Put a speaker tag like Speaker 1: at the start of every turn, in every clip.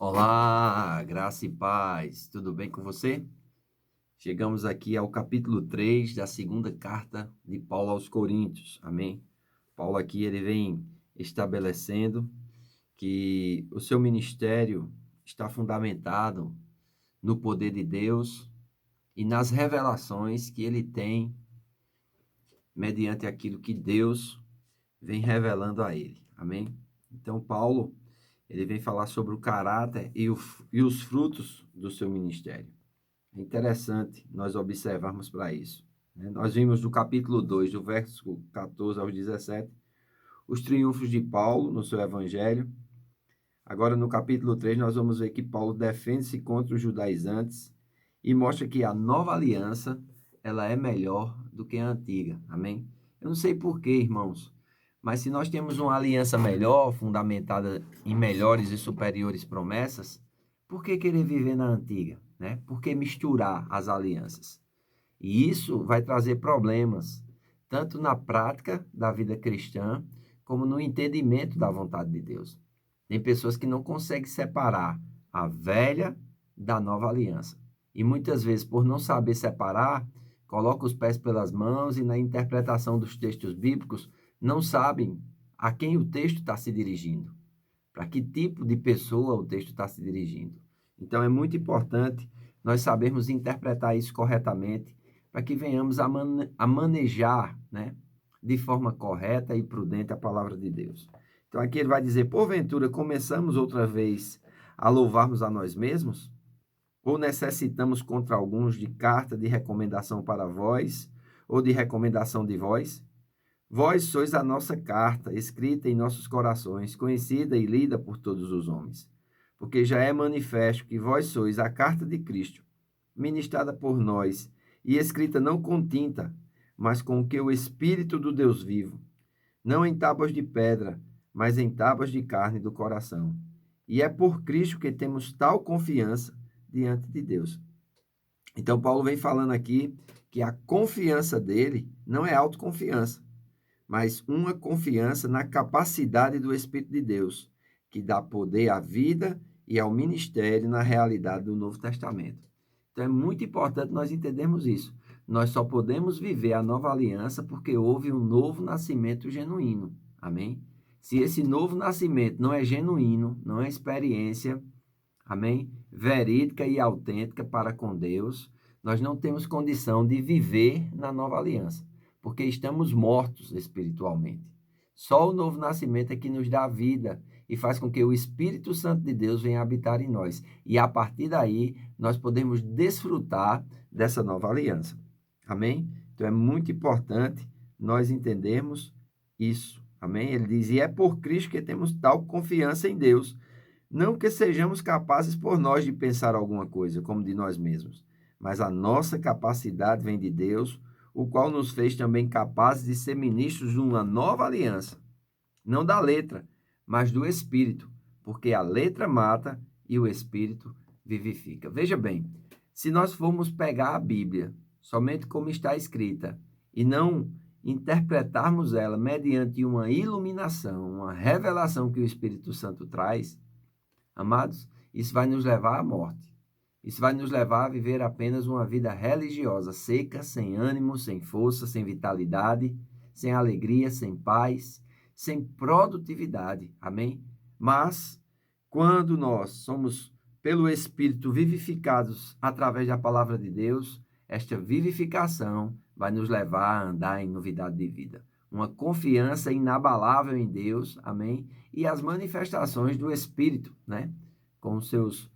Speaker 1: Olá, graça e paz, tudo bem com você? Chegamos aqui ao capítulo 3 da segunda carta de Paulo aos Coríntios, amém? Paulo aqui ele vem estabelecendo que o seu ministério está fundamentado no poder de Deus e nas revelações que ele tem mediante aquilo que Deus vem revelando a ele, amém? Então Paulo ele vem falar sobre o caráter e os frutos do seu ministério. É interessante nós observarmos para isso, né? Nós vimos do capítulo 2, do verso 14 ao 17, os triunfos de Paulo no seu evangelho. Agora, no capítulo 3, nós vamos ver que Paulo defende-se contra os judaizantes e mostra que a nova aliança ela é melhor do que a antiga. Amém? Eu não sei por quê, irmãos, mas se nós temos uma aliança melhor, fundamentada em melhores e superiores promessas, por que querer viver na antiga, né? Por que misturar as alianças? E isso vai trazer problemas, tanto na prática da vida cristã, como no entendimento da vontade de Deus. Tem pessoas que não conseguem separar a velha da nova aliança. E muitas vezes, por não saber separar, colocam os pés pelas mãos e na interpretação dos textos bíblicos não sabem a quem o texto está se dirigindo, para que tipo de pessoa o texto está se dirigindo. Então é muito importante nós sabermos interpretar isso corretamente para que venhamos a manejar, né, de forma correta e prudente a palavra de Deus. Então aqui ele vai dizer, porventura começamos outra vez a louvarmos a nós mesmos? Ou necessitamos contra alguns de carta de recomendação para vós, ou de recomendação de vós? Vós sois a nossa carta, escrita em nossos corações, conhecida e lida por todos os homens. Porque já é manifesto que vós sois a carta de Cristo, ministrada por nós, e escrita não com tinta, mas com o que o Espírito do Deus vivo, não em tábuas de pedra, mas em tábuas de carne do coração. E é por Cristo que temos tal confiança diante de Deus. Então, Paulo vem falando aqui que a confiança dele não é autoconfiança, mas uma confiança na capacidade do Espírito de Deus, que dá poder à vida e ao ministério na realidade do Novo Testamento. Então é muito importante nós entendermos isso. Nós só podemos viver a nova aliança porque houve um novo nascimento genuíno. Amém? Se esse novo nascimento não é genuíno, não é experiência, amém? Verídica e autêntica para com Deus, nós não temos condição de viver na nova aliança, porque estamos mortos espiritualmente. Só o novo nascimento é que nos dá vida e faz com que o Espírito Santo de Deus venha habitar em nós. E a partir daí, nós podemos desfrutar dessa nova aliança. Amém? Então é muito importante nós entendermos isso. Amém? Ele diz, e é por Cristo que temos tal confiança em Deus, não que sejamos capazes por nós de pensar alguma coisa, como de nós mesmos, mas a nossa capacidade vem de Deus, o qual nos fez também capazes de ser ministros de uma nova aliança, não da letra, mas do Espírito, porque a letra mata e o Espírito vivifica. Veja bem, se nós formos pegar a Bíblia somente como está escrita e não interpretarmos ela mediante uma iluminação, uma revelação que o Espírito Santo traz, amados, isso vai nos levar à morte. Isso vai nos levar a viver apenas uma vida religiosa, seca, sem ânimo, sem força, sem vitalidade, sem alegria, sem paz, sem produtividade. Amém? Mas, quando nós somos, pelo Espírito, vivificados através da palavra de Deus, esta vivificação vai nos levar a andar em novidade de vida. Uma confiança inabalável em Deus, amém? E as manifestações do Espírito, né? Com seus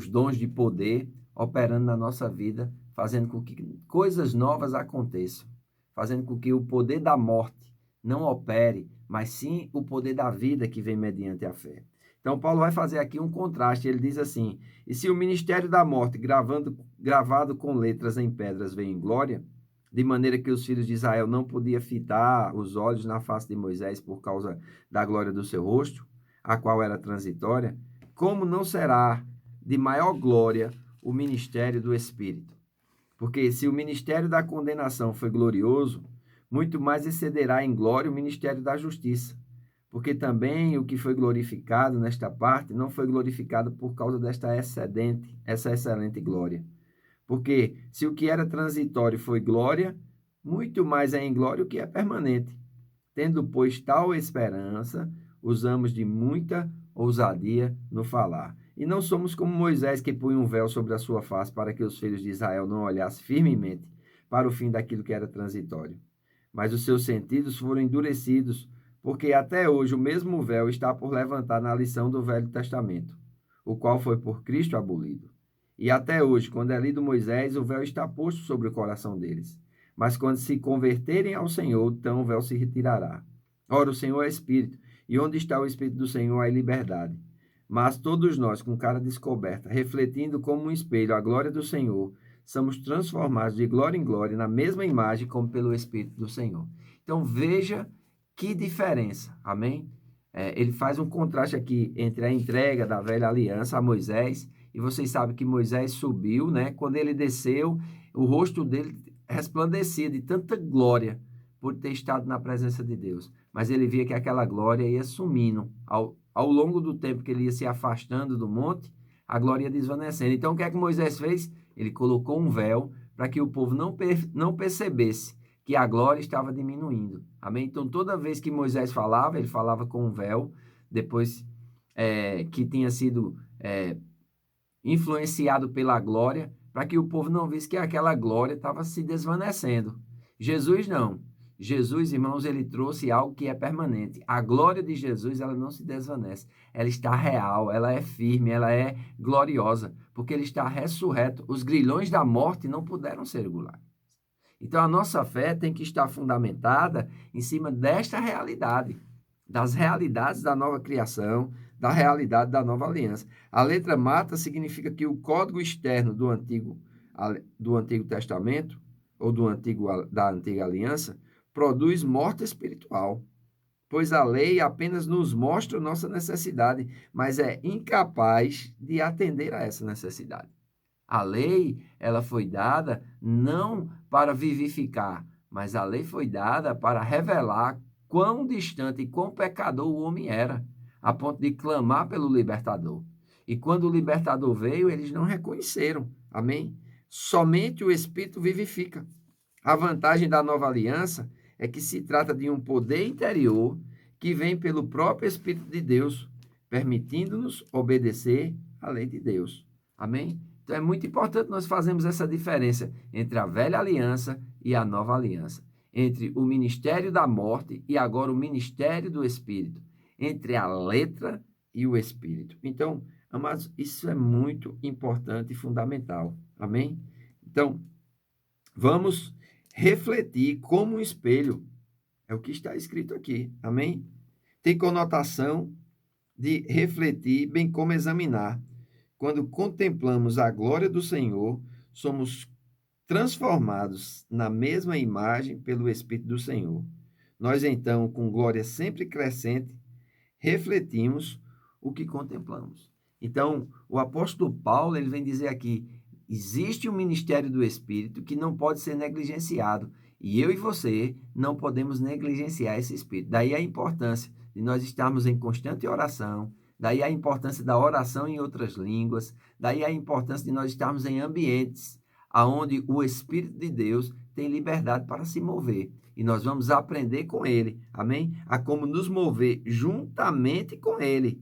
Speaker 1: dons de poder operando na nossa vida, fazendo com que coisas novas aconteçam, fazendo com que o poder da morte não opere, mas sim o poder da vida que vem mediante a fé. Então, Paulo vai fazer aqui um contraste. Ele diz assim, e se o ministério da morte gravado com letras em pedras vem em glória, de maneira que os filhos de Israel não podiam fitar os olhos na face de Moisés por causa da glória do seu rosto, a qual era transitória, como não será de maior glória o ministério do Espírito? Porque se o ministério da condenação foi glorioso, muito mais excederá em glória o ministério da justiça. porque também o que foi glorificado nesta parte não foi glorificado por causa essa excelente glória. Porque se o que era transitório foi glória, muito mais é em glória o que é permanente. Tendo, pois, tal esperança, usamos de muita ousadia no falar. E não somos como Moisés, que punha um véu sobre a sua face para que os filhos de Israel não olhassem firmemente para o fim daquilo que era transitório. Mas os seus sentidos foram endurecidos, porque até hoje o mesmo véu está por levantar na lição do Velho Testamento, o qual foi por Cristo abolido. E até hoje, quando é lido Moisés, o véu está posto sobre o coração deles. Mas quando se converterem ao Senhor, então o véu se retirará. Ora, o Senhor é Espírito, e onde está o Espírito do Senhor há liberdade. Mas todos nós, com cara descoberta, refletindo como um espelho a glória do Senhor, somos transformados de glória em glória na mesma imagem como pelo Espírito do Senhor. Então veja que diferença, amém? Ele faz um contraste aqui entre a entrega da velha aliança a Moisés, e vocês sabem que Moisés subiu, né? Quando ele desceu, o rosto dele resplandecia de tanta glória por ter estado na presença de Deus. Mas ele via que aquela glória ia sumindo. Ao longo do tempo que ele ia se afastando do monte, a glória ia desvanecendo. Então o que é que Moisés fez? Ele colocou um véu para que o povo não percebesse que a glória estava diminuindo. Amém? Então toda vez que Moisés falava, ele falava com um véu, depois que tinha sido influenciado pela glória, para que o povo não visse que aquela glória estava se desvanecendo. Jesus não. Jesus, irmãos, ele trouxe algo que é permanente. A glória de Jesus, ela não se desvanece. Ela está real, ela é firme, ela é gloriosa, porque ele está ressurreto. Os grilhões da morte não puderam ser regulados. Então, a nossa fé tem que estar fundamentada em cima desta realidade, das realidades da nova criação, da realidade da nova aliança. A letra mata significa que o código externo do Antigo Testamento, ou da Antiga Aliança, produz morte espiritual, pois a lei apenas nos mostra nossa necessidade, mas é incapaz de atender a essa necessidade. A lei, ela foi dada não para vivificar, mas a lei foi dada para revelar quão distante e quão pecador o homem era, a ponto de clamar pelo libertador. E quando o libertador veio, eles não reconheceram. Amém? Somente o Espírito vivifica. A vantagem da nova aliança é que se trata de um poder interior que vem pelo próprio Espírito de Deus, permitindo-nos obedecer à lei de Deus. Amém? Então é muito importante nós fazermos essa diferença entre a velha aliança e a nova aliança, entre o ministério da morte e agora o ministério do Espírito, entre a letra e o Espírito. Então, amados, isso é muito importante e fundamental. Amém? Então, vamos refletir como um espelho. É o que está escrito aqui. Amém? Tem conotação de refletir, bem como examinar. Quando contemplamos a glória do Senhor, somos transformados na mesma imagem pelo Espírito do Senhor. Nós, então, com glória sempre crescente, refletimos o que contemplamos. Então, o apóstolo Paulo, ele vem dizer aqui, existe um ministério do Espírito que não pode ser negligenciado. E eu e você não podemos negligenciar esse Espírito. Daí a importância de nós estarmos em constante oração, daí a importância da oração em outras línguas, daí a importância de nós estarmos em ambientes onde o Espírito de Deus tem liberdade para se mover. E nós vamos aprender com ele, amém? A como nos mover juntamente com ele.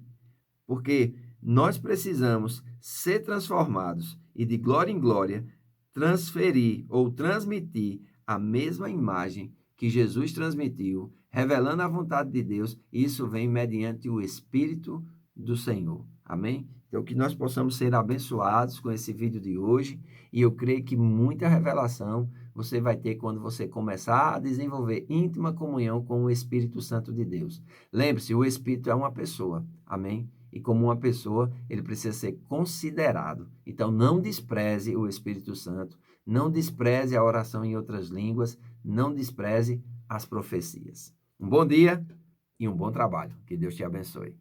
Speaker 1: Porque nós precisamos ser transformados e de glória em glória transferir ou transmitir a mesma imagem que Jesus transmitiu, revelando a vontade de Deus. Isso vem mediante o Espírito do Senhor. Amém? Então, que nós possamos ser abençoados com esse vídeo de hoje, e eu creio que muita revelação você vai ter quando você começar a desenvolver íntima comunhão com o Espírito Santo de Deus. Lembre-se, o Espírito é uma pessoa, amém? E como uma pessoa, ele precisa ser considerado. Então, não despreze o Espírito Santo, não despreze a oração em outras línguas, não despreze as profecias. Um bom dia e um bom trabalho. Que Deus te abençoe.